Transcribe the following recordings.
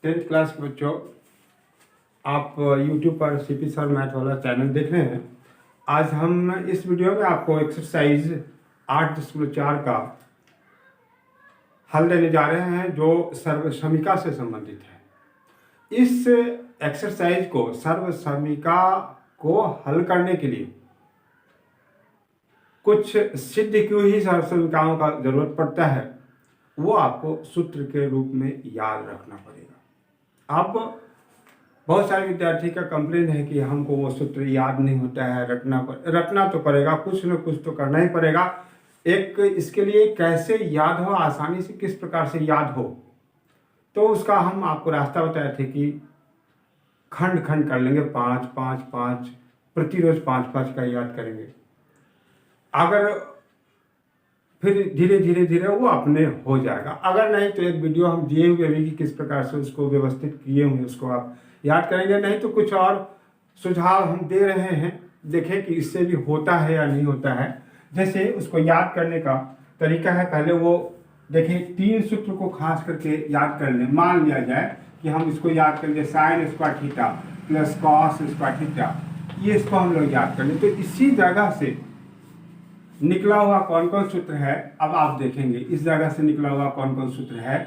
10th class के बच्चों, आप YouTube पर सीपी सर मैथ वाला चैनल देख रहे हैं। आज हम इस वीडियो में आपको एक्सरसाइज 8.4 का हल देने जा रहे हैं जो सर्वसमीका से संबंधित है। इस एक्सरसाइज को सर्वसमीका को हल करने के लिए कुछ सिद्ध की हुई सर्वसमीकाओं का जरूरत पड़ता है, वो आपको सूत्र के रूप में याद रखना पड़ेगा। अब बहुत सारे विद्यार्थी का कंप्लेन है कि हमको वो सूत्र याद नहीं होता है, रखना तो पड़ेगा, कुछ न कुछ तो करना ही पड़ेगा। एक इसके लिए कैसे याद हो, आसानी से किस प्रकार से याद हो, तो उसका हम आपको रास्ता बताए थे कि खंड खंड कर लेंगे, 5 5 5 प्रतिरोज 5 5 का याद करेंगे। अगर फिर धीरे धीरे धीरे वो अपने हो जाएगा। अगर नहीं तो एक वीडियो हम दिए हुए भी कि किस प्रकार से उसको व्यवस्थित किए हुए उसको आप याद करेंगे। नहीं तो कुछ और सुझाव हम दे रहे हैं, देखें कि इससे भी होता है या नहीं होता है। जैसे उसको याद करने का तरीका है, पहले वो देखें 3 सूत्र को खास करके याद कर लें। मान लिया जाए कि हम इसको याद कर लें sign square theta plus cos square theta, ये इसको हम लोग याद कर लें। तो इसी जगह से निकला हुआ कौन कौन सूत्र है, अब आप देखेंगे इस जगह से निकला हुआ कौन कौन सूत्र है।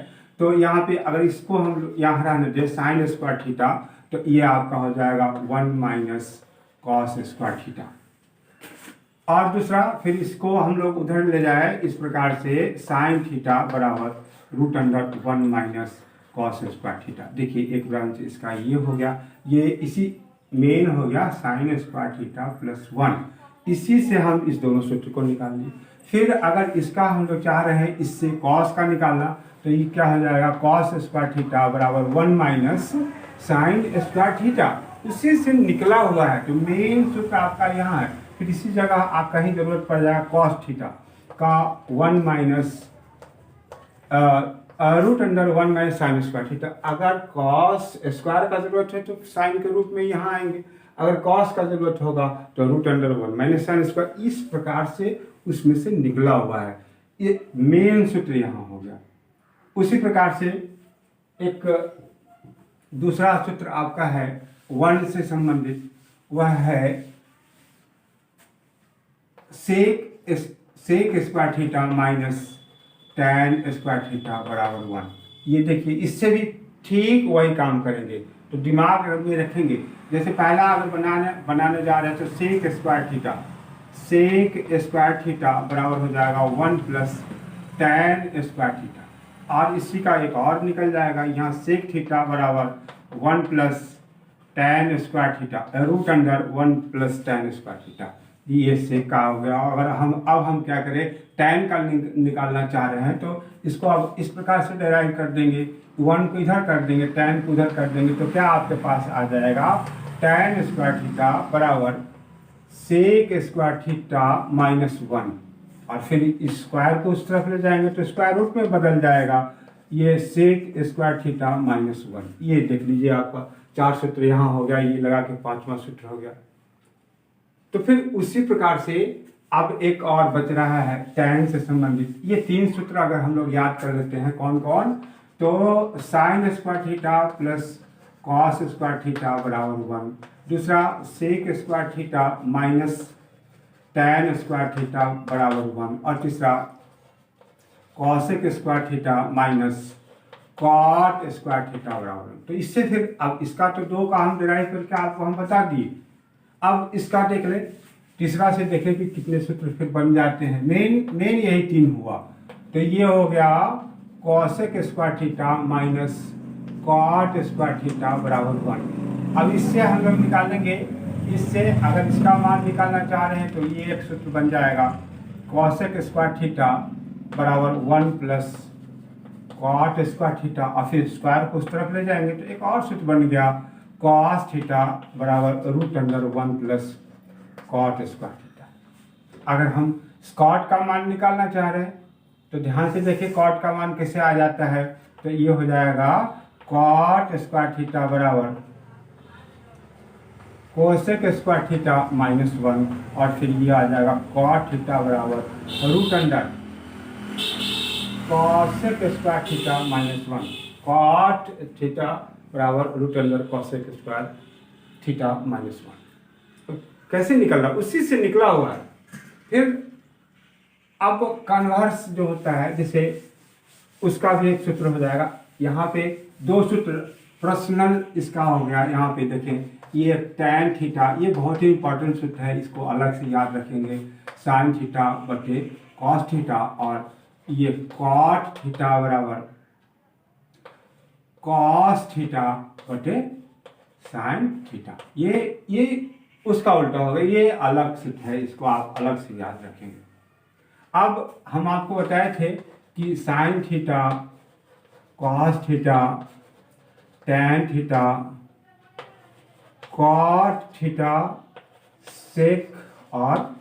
तो यहाँ पे अगर इसको हम यहाँ रहने दें साइन स्क्वायर थीटा, तो ये आपका हो जाएगा 1 माइनस कॉस स्क्वायर थीटा। और दूसरा फिर इसको हम लोग उधर ले जाए इस प्रकार से साइन थीटा बराबर root under 1 minus cos square theta. देखिए एक ब्रांच इसका ये हो गया, ये इसी मेन हो गया साइन स्क्वायर थीटा प्लस 1। इसी से हम इस दोनों सूत्र को निकाल लें। फिर अगर इसका हम लोग चाह रहे हैं इससे कॉस का निकालना, तो ये क्या हो जाएगा कॉस स्क्वायर थीटा बराबर 1 माइनस साइन स्क्वायर थीटा। उसी से निकला हुआ है, तो मेन सूत्र आपका यहाँ है। फिर इसी जगह आपका ही जरूरत पड़ जाएगा कॉस थीटा का 1 minus root under 1 minus sine square theta. अगर कॉस स्क्वायर का जरूरत है तो साइन के रूप में यहाँ आएंगे, अगर कॉस का जरूरत होगा तो root under 1 minus sine square. इस प्रकार से उसमें से निकला हुआ है, ये मेन सूत्र यहाँ हो गया। उसी प्रकार से एक दूसरा सूत्र आपका है 1 से संबंधित, वह है sec square theta minus tan square theta बराबर 1। ये देखिए इससे भी ठीक वही काम करेंगे, तो दिमाग में रखेंगे। जैसे पहला अगर बनाने जा रहे हैं तो सेक स्क्वायर थीटा बराबर हो जाएगा 1 प्लस टैन स्क्वायर थीटा। और इसी का एक और निकल जाएगा, यहाँ सेक थीटा बराबर 1 plus tan square theta root under 1 plus tan square theta. ये सेक का हो गया। अगर हम क्या करें, टैन का निकालना चाह रहे हैं तो इसको अब इस प्रकार से डिराइव कर देंगे, 1 को इधर कर देंगे, टैन को उधर कर देंगे, तो क्या आपके पास आ जाएगा टैन स्क्वायर थीटा बराबर सेक स्क्वायर थीटा माइनस 1। और फिर इस स्क्वायर को उस तरफ ले जाएंगे तो स्क्वायर रूट में बदल जाएगा, ये सेक स्क्वायर थीटा माइनस 1। ये देख लीजिए आपका 4 सूत्र यहाँ हो गया, ये लगा के 5वां सूत्र हो गया। तो फिर उसी प्रकार से अब एक और बच रहा है टैन से संबंधित। ये 3 सूत्र अगर हम लोग याद कर लेते हैं कौन कौन, तो sine square theta plus cos square theta बराबर 1, दूसरा sec square theta minus tan square theta बराबर 1, और तीसरा cosec square theta minus cot square theta बराबर 1। तो इससे फिर अब इसका तो 2 का हम डिराइव करके आपको हम बता दिए। अब इसका देख लें, तीसरा से देखें कि कितने सूत्र फिर बन जाते हैं। मेन यही 3 हुआ। तो ये हो गया cosec square theta minus cot square theta बराबर 1। अब इससे हम लोग निकालेंगे, इससे अगर इसका मान निकालना चाह रहे हैं तो ये एक सूत्र बन जाएगा कॉसेक स्क्वायर थीटा बराबर 1 प्लस कॉट स्क्वायर थीटा। और फिर स्क्वायर को उस तरफ ले जाएंगे तो एक और सूत्र बन गया कॉस थीटा बराबर root under 1 plus cot square theta. अगर हम कॉट का मान निकालना चाह रहे हैं तो ध्यान से देखिए कॉट का मान कैसे आ जाता है। तो ये हो जाएगा कॉट स्क्वायर थीटा बराबर कोसेक स्क्वायर थीटा माइनस 1, और फिर ये आ जाएगा कॉट थीटा बराबर root under cosec square theta minus 1। Cot theta बराबर root under cosec square theta minus 1। तो कैसे निकल रहा, उसी से निकला हुआ है। फिर अब कन्वर्स जो होता है, जैसे उसका भी एक सूत्र हो जाएगा। यहाँ पे दो सूत्र पर्सनल इसका हो गया। यहाँ पे देखें, ये tan थीटा, ये बहुत ही इंपॉर्टेंट सूत्र है, इसको अलग से याद रखेंगे। साइन थीटा बटे कॉस थीटा, और ये कॉट थीटा बराबर कॉस थीटा बटे साइन थीटा। ये उसका उल्टा होगा, ये अलग सूत्र है, इसको आप अलग से याद रखेंगे। अब हम आपको बताए थे कि sine theta, cos theta, tan theta, cot theta, sec और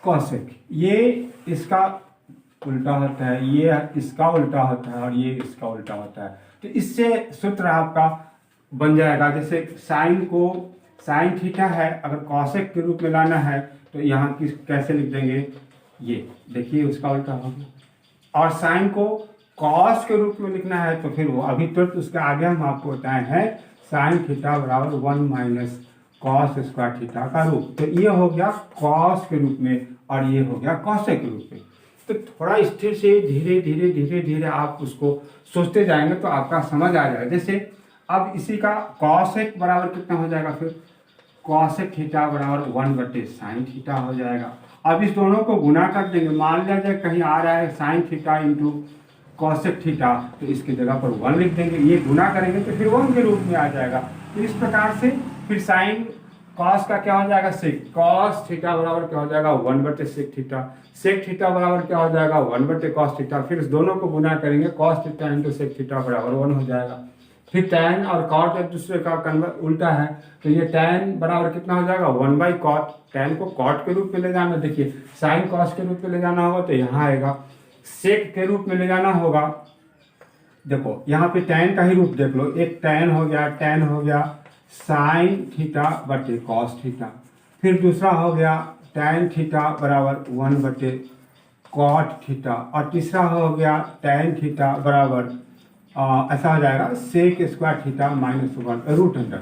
कॉसेक, ये इसका उल्टा होता है, ये इसका उल्टा होता है और ये इसका उल्टा होता है। तो इससे सूत्र आपका बन जाएगा। जैसे साइन को, साइन थीटा है, अगर कॉसेक के रूप में लाना है तो यहाँ किस कैसे लिख देंगे, ये देखिए उसका उल्टा हो गया। और साइन को कॉस के रूप में लिखना है तो फिर वो अभी तो उसके आगे हम आपको बताए हैं साइन थीटा बराबर 1 माइनस कॉस स्क्वायर थीटा का रूप। तो ये हो गया कॉस के रूप में और ये हो गया कॉसेक के रूप में। तो थोड़ा स्थिर से धीरे धीरे धीरे धीरे आप उसको सोचते जाएंगे तो आपका समझ आ जाएगा। जैसे अब इसी का कॉसेक बराबर कितना हो जाएगा, फिर कॉसेक थीटा बराबर 1 बटे साइन थीटा हो जाएगा। अब इस दोनों को गुना कर देंगे। मान लिया जाए कहीं आ रहा है sine theta into cosec theta, तो इसकी जगह पर 1 लिख देंगे। ये गुना करेंगे तो फिर 1 के रूप में आ जाएगा। तो इस प्रकार से फिर साइन कॉस का क्या हो जाएगा, सेक, कॉस थीटा बराबर क्या हो जाएगा 1 बटे सेक थीटा, सेक थीटा बराबर क्या हो जाएगा 1 बटे कॉस थीटा। फिर इस दोनों को गुना करेंगे, cos theta into sec theta बराबर 1 हो जाएगा। फिर टैन और कॉट एक दूसरे का उल्टा है, तो ये टैन बराबर कितना हो जाएगा 1 बाई कॉट। टैन को कॉट के रूप में ले जाना, देखिए साइन कॉस के रूप में ले जाना होगा तो यहाँ आएगा, सेक के रूप में ले जाना होगा। देखो यहाँ पे टैन का ही रूप देख लो, एक टैन हो गया, टैन हो गया साइन थीटा बटे कॉस थीटा। फिर दूसरा हो गया टैन थीटा बराबर 1 बटे कॉट थीटा, और तीसरा हो गया टैन थीटा बराबर ऐसा हो जाएगा sec square theta minus 1 root under.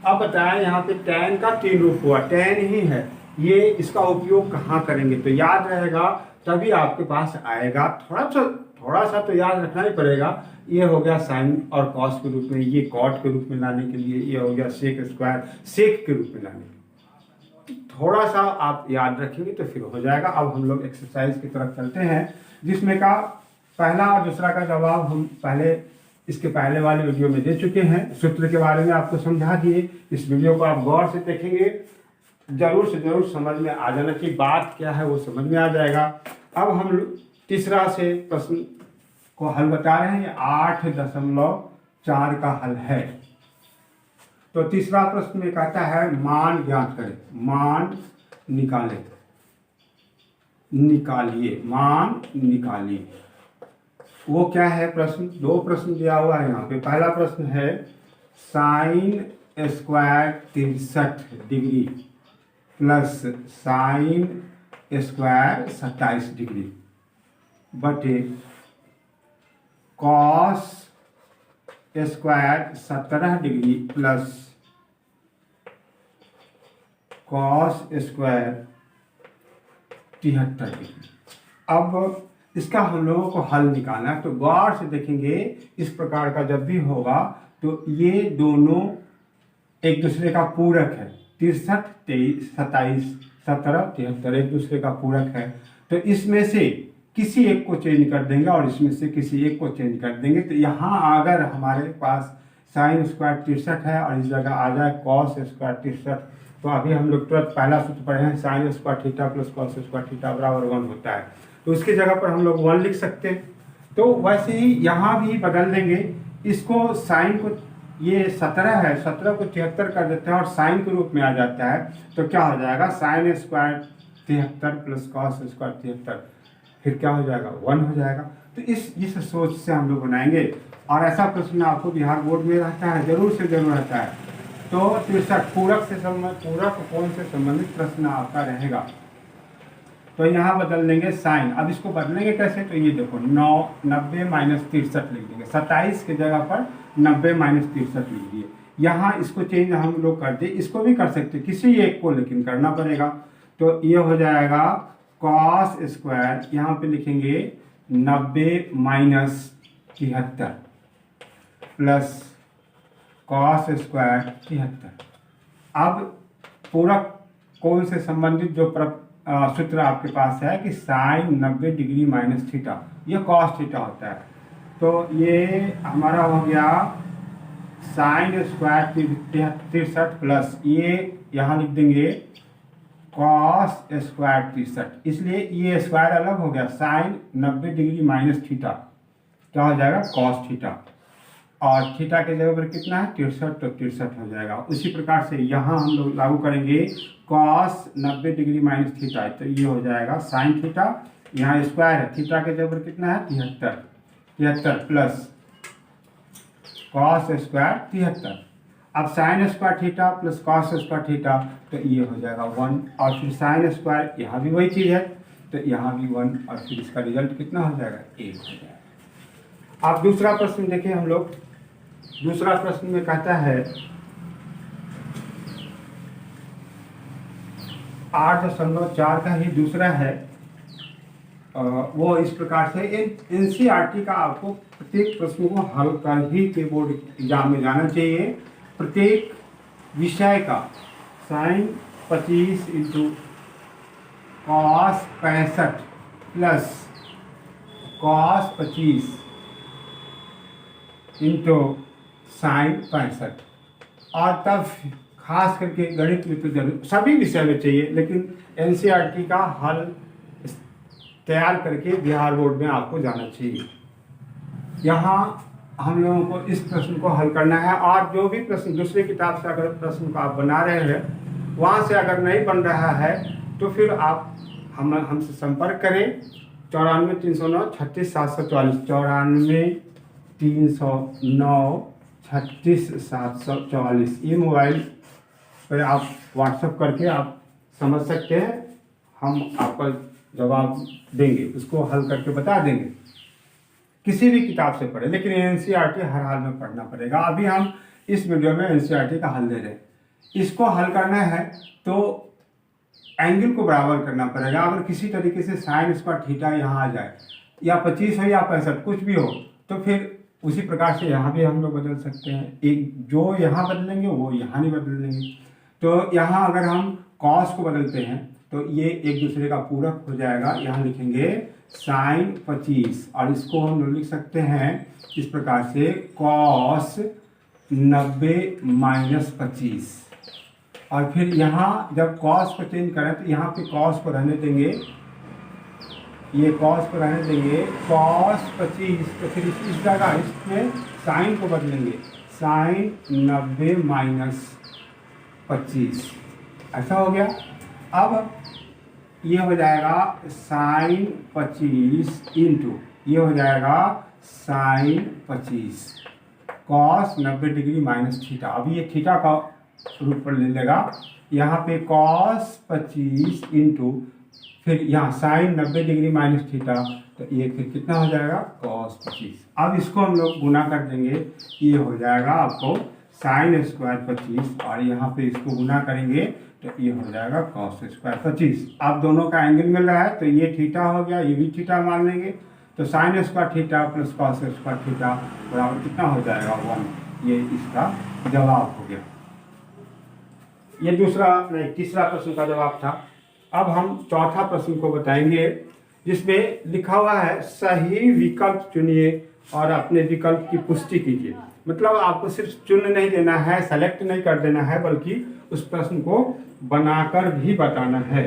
अब बताया यहाँ पे टैन का 3 रूप हुआ, टैन ही है ये, इसका उपयोग कहाँ करेंगे तो याद रहेगा, तभी आपके पास आएगा। थोड़ा सा तो याद रखना ही पड़ेगा। ये हो गया साइन और कॉस के रूप में, ये कॉट के रूप में लाने के लिए, ये हो गया सेक स्क्वायर सेक के रूप में लाने के लिए। थोड़ा सा आप याद रखेंगे तो फिर हो जाएगा। अब हम लोग एक्सरसाइज की तरफ चलते हैं, जिसमें का पहला और दूसरा का जवाब हम पहले इसके पहले वाले वीडियो में दे चुके हैं। सूत्र के बारे में आपको समझा दिए। इस वीडियो को आप गौर से देखेंगे, जरूर से जरूर समझ में आ जाना चाहिए, बात क्या है वो समझ में आ जाएगा। अब हम तीसरा से प्रश्न को हल बता रहे हैं, 8.4 का हल है। तो तीसरा प्रश्न में कहता है मान ज्ञात करें, मान निकालिए, मान निकालिए। वो क्या है प्रश्न, 2 प्रश्न दिया हुआ है यहाँ पे। पहला प्रश्न है sine square 63 degree plus sine square 27 degree बटे cos square 17 degree plus cos square 73 degree. अब इसका हम लोगों को हल निकालना है, तो गौर से देखेंगे। इस प्रकार का जब भी होगा तो ये दोनों एक दूसरे का पूरक है, 63, 23, 27, 17, 73 एक दूसरे का पूरक है। तो इसमें से किसी एक को चेंज कर देंगे और इसमें से किसी एक को चेंज कर देंगे। तो यहाँ अगर हमारे पास साइन स्क्वायर 63 है और इस जगह आ जाए कॉस स्क्वायर 63, तो अभी हम लोग तुरंत पहला सूत्र पढ़े हैं, sign square theta plus cos square theta बराबर 1 होता है। तो उसकी जगह पर हम लोग 1 लिख सकते हैं। तो वैसे ही यहाँ भी बदल देंगे, इसको साइन को, ये 17 है, 17 को 73 कर देते हैं और साइन के रूप में आ जाता है। तो क्या हो जाएगा sine square 73 plus cos square 73, फिर क्या हो जाएगा 1 हो जाएगा। तो इस सोच से हम लोग बनाएंगे। और ऐसा प्रश्न आपको बिहार बोर्ड में रहता है, जरूर से जरूर रहता है। तो 63 पूरक कोण से संबंधित प्रश्न आपका रहेगा। तो यहाँ बदल देंगे साइन। अब इसको बदलेंगे कैसे, तो ये देखो 90 माइनस 63 लिख देंगे, 27 की जगह पर 90 माइनस 63 लिख दिए। यहाँ इसको चेंज हम लोग कर दे, इसको भी कर सकते किसी एक को, लेकिन करना पड़ेगा। तो ये हो जाएगा कॉस स्क्वायर, यहाँ पे लिखेंगे 90 माइनस 73 प्लस कॉस स्क्वायर 73। अब पूरक कोण से संबंधित जो सूत्र आपके पास है कि साइन 90 डिग्री माइनस थीटा, ये कॉस थीटा होता है। तो ये हमारा हो गया साइन स्क्वायर 63 प्लस ये यहाँ लिख देंगे कॉस स्क्वायर 63, इसलिए ये स्क्वायर अलग हो गया, साइन 90 डिग्री माइनस थीटा क्या हो जाएगा कॉस थीटा, और थीटा के जगह पर कितना है 63, तो 63 हो जाएगा। उसी प्रकार से यहाँ हम लोग लागू करेंगे कॉस 90 डिग्री माइनस थीटा, तो ये हो जाएगा साइन थीटा, यहाँ स्क्वायर है, थीटा के जगह पर कितना है 73 प्लस कॉस स्क्वायर 73। अब sign square theta plus cos square theta, तो ये हो जाएगा 1, और फिर साइन स्क्वायर यहाँ भी वही चीज़ है, तो यहाँ भी 1, और फिर इसका रिजल्ट कितना हो जाएगा 1 हो जाएगा। अब दूसरा प्रश्न देखिए हम लोग, दूसरा प्रश्न में कहता है 8.4 का ही दूसरा है, वो इस प्रकार से एनसीईआरटी का आपको प्रत्येक प्रश्न को हल कर ही के बोर्ड एग्जाम में जाना चाहिए। प्रत्येक विषय का sine 25 into cos 65 plus cos 25 into sine 65, और तब खास करके गणित में तो जरूर सभी विषय में चाहिए, लेकिन एनसीईआरटी का हल तैयार करके बिहार बोर्ड में आपको जाना चाहिए। यहाँ हम लोगों को इस प्रश्न को हल करना है, और जो भी प्रश्न दूसरी किताब से अगर प्रश्न को आप बना रहे हैं वहाँ से अगर नहीं बन रहा है तो फिर आप हमसे संपर्क करें 94 309 36 744, 94 309 36 744, ये मोबाइल पर आप व्हाट्सएप करके आप समझ सकते हैं, हम आपका जवाब देंगे, उसको हल करके बता देंगे। किसी भी किताब से पढ़े, लेकिन एनसीईआरटी हर हाल में पढ़ना पड़ेगा। अभी हम इस वीडियो में एनसीईआरटी का हल दे रहे हैं, इसको हल करना है तो एंगल को बराबर करना पड़ेगा। अगर किसी तरीके से साइन स्क्वायर थीटा यहाँ आ जाए, या 25 हो या 65 कुछ भी हो, तो फिर उसी प्रकार से यहाँ भी हम लोग बदल सकते हैं। एक जो यहाँ बदलेंगे वो यहाँ नहीं बदलेंगे। तो यहाँ अगर हम कॉस को बदलते हैं तो ये एक दूसरे का पूरक हो जाएगा। यहाँ लिखेंगे साइन 25, और इसको हम लोग लिख सकते हैं इस प्रकार से कॉस 90 माइनस 25, और फिर यहाँ जब कॉस को चेंज करें तो यहाँ पे कॉस को रहने देंगे, ये कॉस को रहने देंगे कॉस 25, तो फिर इस जगह इसमें साइन को बदलेंगे, साइन 90 माइनस 25, ऐसा हो गया। अब ये हो जाएगा साइन 25 इंटू ये हो जाएगा sine 25 cos 90 degree minus theta. अभी ये थीटा का रूप पर ले लेगा, यहाँ पे कॉस 25 इंटू फिर यहाँ साइन 90 डिग्री माइनस थीटा, तो ये फिर कितना हो जाएगा कॉस 25। अब इसको हम लोग गुना कर देंगे, ये हो जाएगा आपको साइन स्क्वायर 25, और यहाँ पे इसको गुना करेंगे तो ये हो जाएगा कॉस स्क्वायर 25। अब दोनों का एंगल मिल रहा है तो ये थीटा हो गया, ये भी थीटा मान लेंगे, तो sine square theta plus cos square theta बराबर कितना हो जाएगा 1। ये इसका जवाब हो गया। ये दूसरा नहीं तीसरा प्रश्न का जवाब था। अब हम चौथा प्रश्न को बताएंगे, जिसमें लिखा हुआ है सही विकल्प चुनिए और अपने विकल्प की पुष्टि कीजिए। मतलब आपको सिर्फ चुन नहीं देना है, सेलेक्ट नहीं कर देना है, बल्कि उस प्रश्न को बनाकर भी बताना है।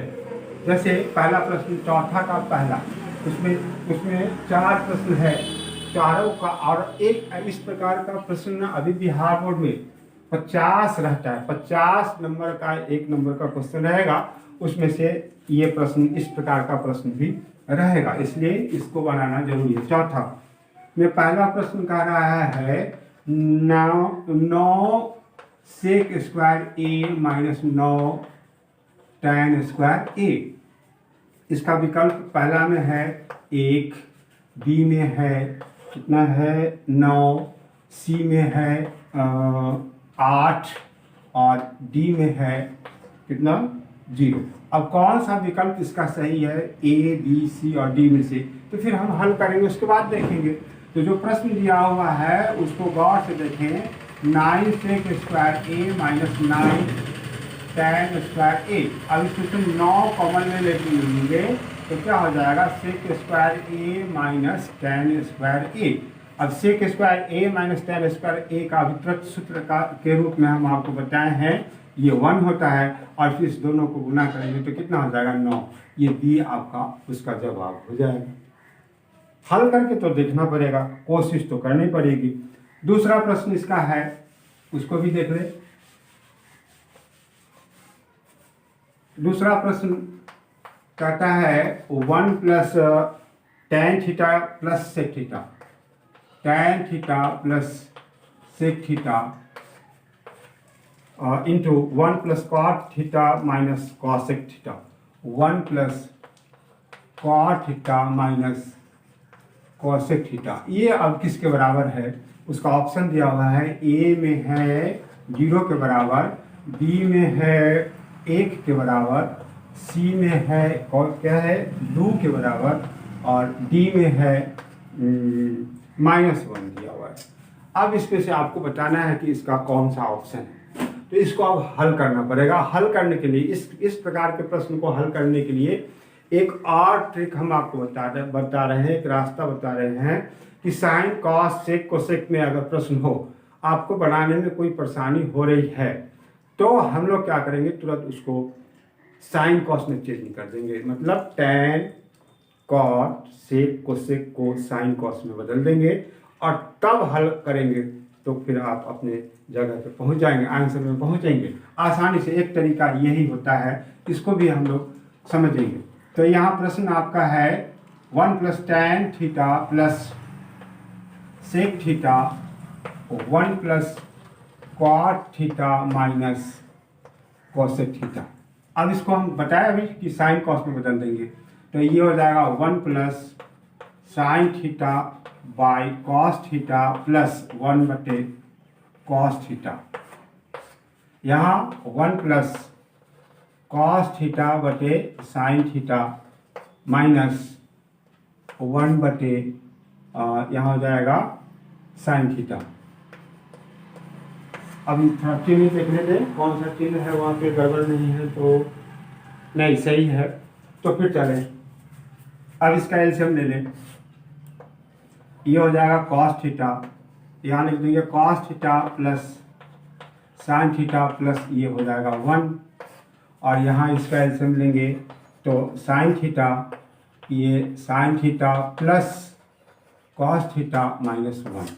जैसे पहला प्रश्न चौथा का पहला, उसमें 4 प्रश्न है, चारों का, और एक इस प्रकार का प्रश्न अभी बिहार बोर्ड में 50 रहता है, 50 नंबर का 1 नंबर का क्वेश्चन रहेगा, उसमें से ये प्रश्न इस प्रकार का प्रश्न भी रहेगा, इसलिए इसको बनाना जरूरी है। चौथा में पहला प्रश्न कह रहा है 9 सेक स्क्वायर ए माइनस 9 tan स्क्वायर ए। इसका विकल्प पहला में है 1, बी में है कितना है 9, सी में है 8 और डी में है कितना 0। अब कौन सा विकल्प इसका सही है ए, बी, सी और डी में से, तो फिर हम हल करेंगे, उसके बाद देखेंगे। तो जो प्रश्न दिया हुआ है उसको गौर से देखें। 9 सेक स्क्वायर ए माइनस 9 tan स्क्वायर ए। अब इसमें 9 कॉमन में लेंगे तो क्या हो जाएगा सेक स्क्वायर ए माइनस tan स्क्वायर ए। अब सेक स्क्वायर ए माइनस tan स्क्वायर ए का विपरीत सूत्र के रूप में हम आपको बताए हैं ये 1 होता है, और फिर इस दोनों को गुना करेंगे तो कितना हो जाएगा 9। ये बी आपका उसका जवाब हो जाएगा। हल करके तो देखना पड़ेगा, कोशिश तो करनी पड़ेगी। दूसरा प्रश्न इसका है, उसको भी देख ले। दूसरा प्रश्न कहता है 1 plus tan theta plus sec theta, tan theta plus sec theta into 1 plus cot theta minus cosec theta. 1 plus cot theta minus cosec theta, ये अब किसके बराबर है? उसका ऑप्शन दिया हुआ है। ए में है 0 के बराबर, बी में है 1 के बराबर, सी में है और क्या है 2 के बराबर, और डी में है -1 दिया हुआ है। अब इसमें से आपको बताना है कि इसका कौन सा ऑप्शन है, तो इसको अब हल करना पड़ेगा। हल करने के लिए इस प्रकार के प्रश्न को हल करने के लिए एक और ट्रिक हम आपको बता रहे हैं, एक रास्ता बता रहे हैं कि साइन कॉस सेक कोसेक में अगर प्रश्न हो, आपको बनाने में कोई परेशानी हो रही है, तो हम लोग क्या करेंगे, तुरंत उसको साइन कॉस में चेंज कर देंगे। मतलब टैन कॉट सेक कोसेक को साइन कॉस में बदल देंगे और तब हल करेंगे, तो फिर आप अपने जगह पे पहुंच जाएंगे, आंसर में पहुंचेंगे आसानी से। एक तरीका यही होता है, इसको भी हम लोग समझेंगे। तो यहाँ प्रश्न आपका है 1 plus tan theta plus sec theta 1 plus cot theta minus cosec theta. अब इसको हम बताया अभी कि साइन कॉस में बदल देंगे, तो ये हो जाएगा 1 plus sine theta by cos theta plus 1 बटे कॉस थीटा। यहाँ 1 प्लस कॉस थीटा बटे साइन थीटा माइनस 1 बटे यहाँ हो जाएगा साइन थीटा। अब थोड़ा चिन्ह देखने दें, कौन सा चिन्ह है वहाँ पे गड़बड़ नहीं है तो नहीं, सही है, तो फिर चलें। अब इसका एलसीएम ले लें, ये हो जाएगा कॉस थीटा, यहाँ लिख देंगे cos theta plus sine theta plus ये हो जाएगा 1, और यहाँ इसका एलसीएम लेंगे तो साइन थीटा, ये sine theta plus cos theta minus 1।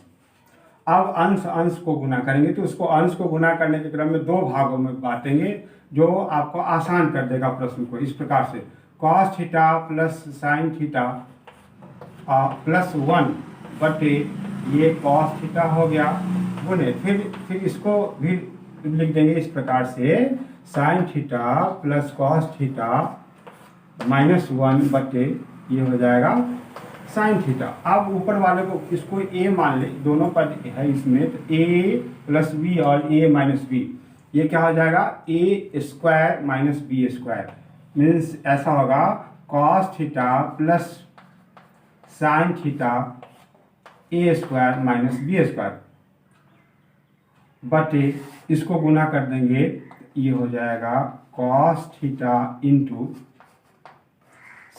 अब अंश अंश को गुना करेंगे, तो उसको अंश को गुना करने के क्रम में 2 भागों में बांटेंगे, जो आपको आसान कर देगा प्रश्न को। इस प्रकार से cos theta plus sine theta plus 1 बटे ये कॉस थीटा हो गया गुने, फिर इसको भी लिख देंगे इस प्रकार से sine theta plus cos theta minus 1 बटे ये हो जाएगा साइन थीटा। अब ऊपर वाले को इसको a मान ले, दोनों पद है इसमें, तो a प्लस बी और a माइनस बी, ये क्या हो जाएगा a square minus B square. Means ऐसा होगा cos theta plus sine theta a square minus B square बटे इसको गुना कर देंगे, ये हो जाएगा cos theta into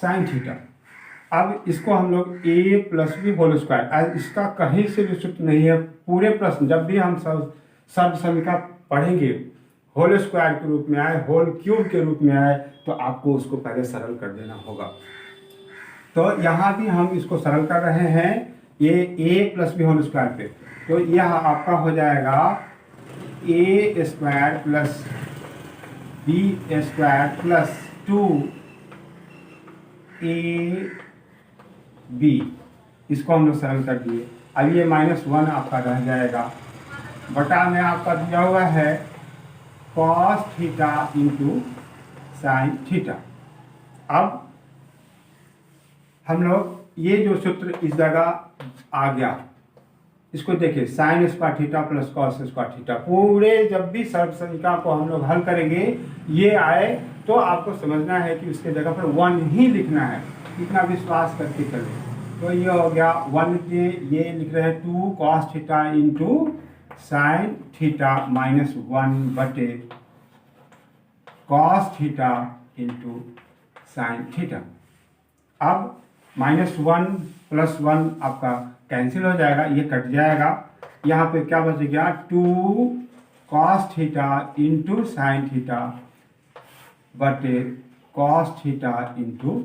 sine theta. अब इसको हम लोग a plus B whole square, इसका कहीं से भी सूत्र नहीं है। पूरे प्रश्न जब भी हम सर्व समीकरण पढ़ेंगे, होल स्क्वायर के रूप में आए, होल क्यूब के रूप में आए, तो आपको उसको पहले सरल कर देना होगा। तो यहाँ भी हम इसको सरल कर रहे हैं, ये a plus B whole square पे, तो यह आपका हो जाएगा a square plus B square plus 2ab, इसको हम लोग सरल कर दिए। अब ये -1 आपका रह जाएगा, बटा में आपका दिया हुआ है cos theta into sine theta. अब हम लोग ये जो सूत्र इस जगह आ गया, इसको देखिए sign square theta plus cos square theta, पूरे जब भी सर्वसंख्या को हम लोग हल करेंगे ये आए तो आपको समझना है कि उसके जगह पर 1 ही लिखना है, इतना विश्वास करके चले। तो ये हो गया 1 के ये लिख रहे हैं 2 cos theta into sine theta minus 1 बटे cos theta into sine theta. अब -1 + 1 आपका कैंसिल हो जाएगा, ये कट जाएगा, यहाँ पे क्या बच गया 2 cos theta into sine theta बटे cos theta into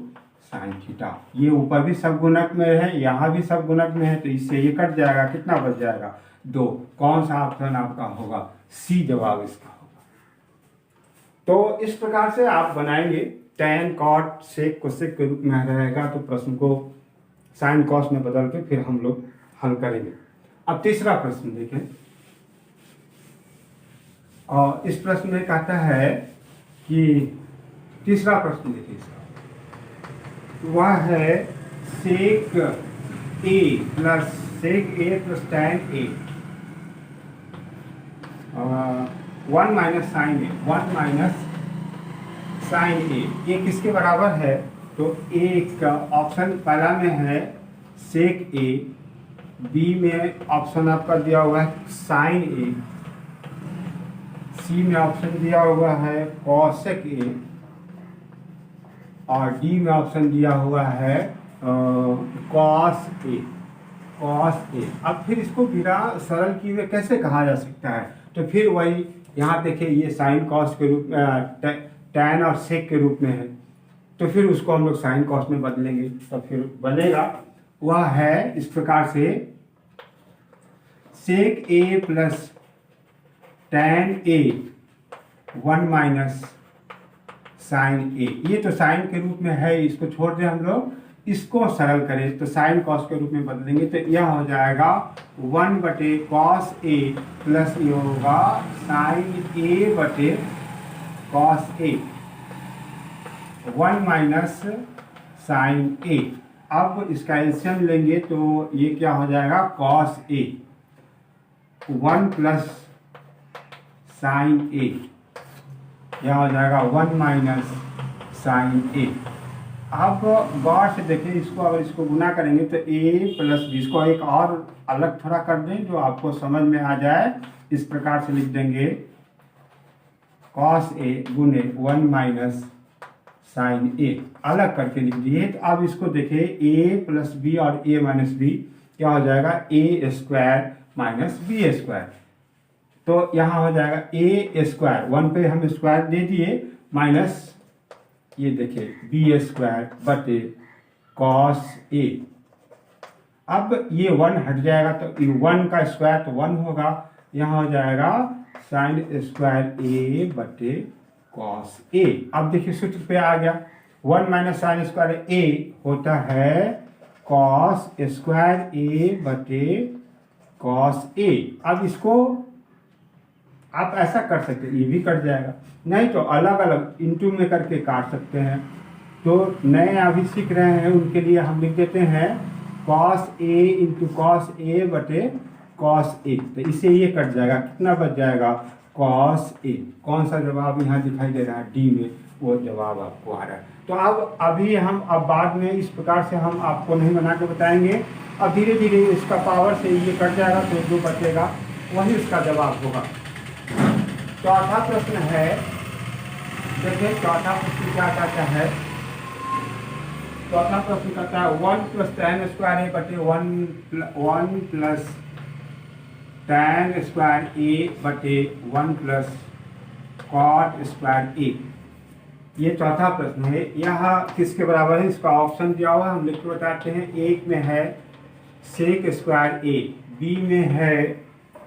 sine theta. ये ऊपर भी सब गुणक में है, यहाँ भी सब गुणक में है, तो इससे ये कट जाएगा, कितना बच जाएगा 2। कौन सा ऑप्शन आपका होगा? सी जवाब इसका होगा। तो इस प्रकार से आप बनाएंगे, tan cot sec कोसेक के रूप में रहेगा तो प्रश्न को साइन कॉस में बदल के फिर हम लोग हल करेंगे। अब तीसरा प्रश्न देखें, और इस प्रश्न में कहता है कि तीसरा प्रश्न देखिए इसका, वह है sec A plus tan a 1 minus sine A 1 minus sine A, ये किसके बराबर है? तो ए का ऑप्शन पहला में है सेक ए, बी में ऑप्शन आपका दिया हुआ है साइन ए, सी में ऑप्शन दिया हुआ है कॉसेक ए, और डी में ऑप्शन दिया हुआ है कॉस ए। अब फिर इसको बिना सरल किए हुए कैसे कहा जा सकता है? तो फिर वही यहाँ देखिए ये साइन कॉस के रूप में, टैन और सेक के रूप में है, तो फिर उसको हम लोग साइन कॉस में बदलेंगे, तो फिर बनेगा वह है इस प्रकार से सेक A plus tan A 1 minus sine A. ये तो साइन के रूप में है, इसको छोड़ दें हम लोग, इसको सरल करें तो साइन कॉस के रूप में बदलेंगे, तो यह हो जाएगा 1 बटे कॉस ए प्लस ये होगा साइन ए बटे कॉस ए 1 माइनस साइन ए। अब इसका एलसीएम लेंगे तो ये क्या हो जाएगा कॉस ए 1 प्लस साइन ए, यह हो जाएगा 1 माइनस साइन ए। अब गौर से देखें इसको, अगर इसको गुना करेंगे तो a प्लस बी, इसको एक और अलग थोड़ा कर दें जो आपको समझ में आ जाए, इस प्रकार से लिख देंगे कॉस ए गुने 1 माइनस साइन ए, अलग करके लिख दिए। तो अब इसको देखिए a प्लस बी और a माइनस बी क्या हो जाएगा a square minus B square, तो यहाँ हो जाएगा a स्क्वायर, 1 पे हम स्क्वायर दे दिए, माइनस ये देखिए बी स्क्वायर बटे कॉस ए। अब ये 1 हट जाएगा तो ये 1 का स्क्वायर तो 1 होगा, यहाँ हो जाएगा साइन स्क्वायर ए बटे कॉस ए। अब देखिए सूत्र पे आ गया, 1 माइनस साइन स्क्वायर ए होता है कॉस स्क्वायर ए बटे कॉस ए। अब इसको आप ऐसा कर सकते हैं, ये भी कट जाएगा, नहीं तो अलग अलग इंटू में करके काट सकते हैं। तो नए अभी सीख रहे हैं उनके लिए हम लिख देते हैं cos A into cos A बटे कॉस ए, तो इससे ये कट जाएगा, कितना बच जाएगा कॉस ए। कौन सा जवाब यहाँ दिखाई दे रहा है? डी में वो जवाब आपको आ रहा है। तो अब अभी हम अब बाद में इस प्रकार से हम आपको नहीं बना के बताएंगे, अब धीरे धीरे इसका पावर से ये कट जाएगा तो जो बचेगा वही उसका जवाब होगा। चौथा प्रश्न है, देखिए चौथा प्रश्न क्या कहता है? चौथा प्रश्न कहता है 1 प्लस tan स्क्वायर ए बटे 1 प्लस tan स्क्वायर ए बटे 1 प्लस कॉट स्क्वायर ए। ये चौथा प्रश्न है, यह किसके बराबर है? इसका ऑप्शन दिया हुआ है, हम लिख के बताते हैं। एक में है सेक स्क्वायर ए, बी में है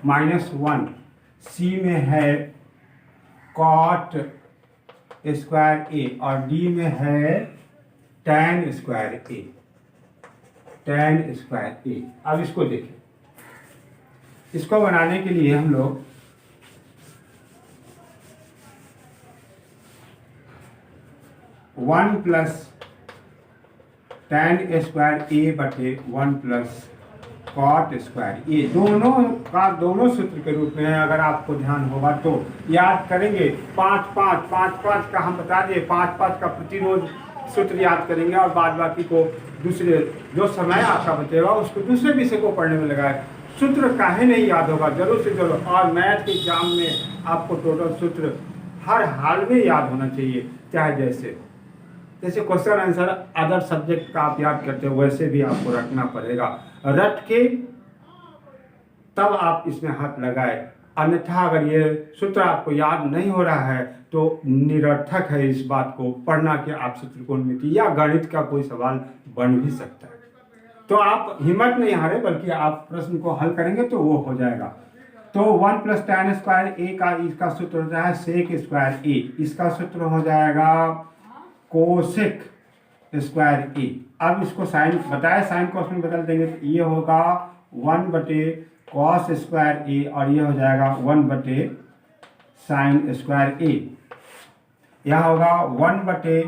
-1, सी में है कॉट स्क्वायर ए, और डी में है टैन स्क्वायर ए, टैन स्क्वायर ए। अब इसको देखें, इसको बनाने के लिए हम लोग वन प्लस tan स्क्वायर ए बटे 1 प्लस कॉट स्क्वायर। ये दोनों का दोनों सूत्र के रूप में अगर आपको ध्यान होगा तो याद करेंगे। 5 का हम बता दिए, 5 का प्रतिरोध सूत्र याद करेंगे और बाद बाकी को दूसरे जो समय आपका बचेगा उसको दूसरे विषय को पढ़ने में लगाए। सूत्र काहे नहीं याद होगा, जरूर से जरूर। और मैथ के एग्जाम में आपको टोटल सूत्र हर हाल में याद होना चाहिए, चाहे जैसे क्वेश्चन आंसर अदर सब्जेक्ट का आप याद करते हो वैसे भी आपको रखना पड़ेगा। रट के तब आप इसमें हाथ लगाए, अन्यथा अगर ये सूत्र आपको याद नहीं हो रहा है तो निरर्थक है इस बात को पढ़ना कि आप सूत्र त्रिकोणमिति या गणित का कोई सवाल बन भी सकता है। तो आप हिम्मत नहीं हारे, बल्कि आप प्रश्न को हल करेंगे तो वो हो जाएगा। तो 1 प्लस tan स्क्वायर ए का इसका सूत्र होता है सेक स्क्वायर ए, इसका सूत्र हो जाएगा कोसेक स्क्वायर ए। अब इसको साइन बताया, साइन कॉस में बदल देंगे तो ये होगा 1 बटे कॉस स्क्वायर ए और ये हो जाएगा 1 बटे साइन स्क्वायर ए। यह होगा 1 बटे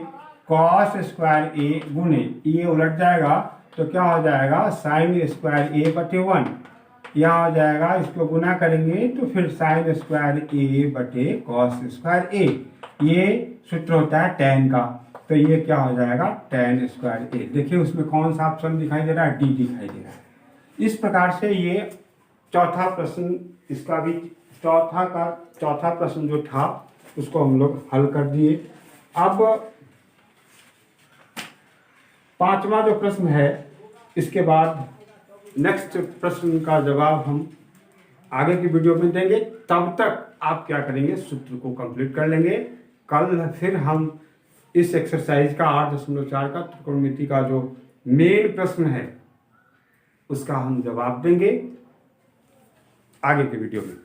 कॉस स्क्वायर ए गुने ये उलट जाएगा तो क्या हो जाएगा साइन स्क्वायर ए बटे 1। यहाँ हो जाएगा, इसको गुना करेंगे तो फिर साइन स्क्वायर ए बटे कॉस स्क्वायर ए। ये सूत्र होता है tan का, तो ये क्या हो जाएगा tan स्क्वायर ए। देखिए उसमें कौन सा ऑप्शन दिखाई दे रहा है, डी दिखाई दे रहा है। इस प्रकार से ये चौथा प्रश्न, इसका भी चौथा प्रश्न जो था उसको हम लोग हल कर दिए। अब पांचवा जो प्रश्न है, इसके बाद नेक्स्ट प्रश्न का जवाब हम आगे की वीडियो में देंगे। तब तक आप क्या करेंगे, सूत्र को कंप्लीट कर लेंगे। कल फिर हम इस एक्सरसाइज का 8.4 का त्रिकोणमिति का जो मेन प्रश्न है उसका हम जवाब देंगे आगे की वीडियो में।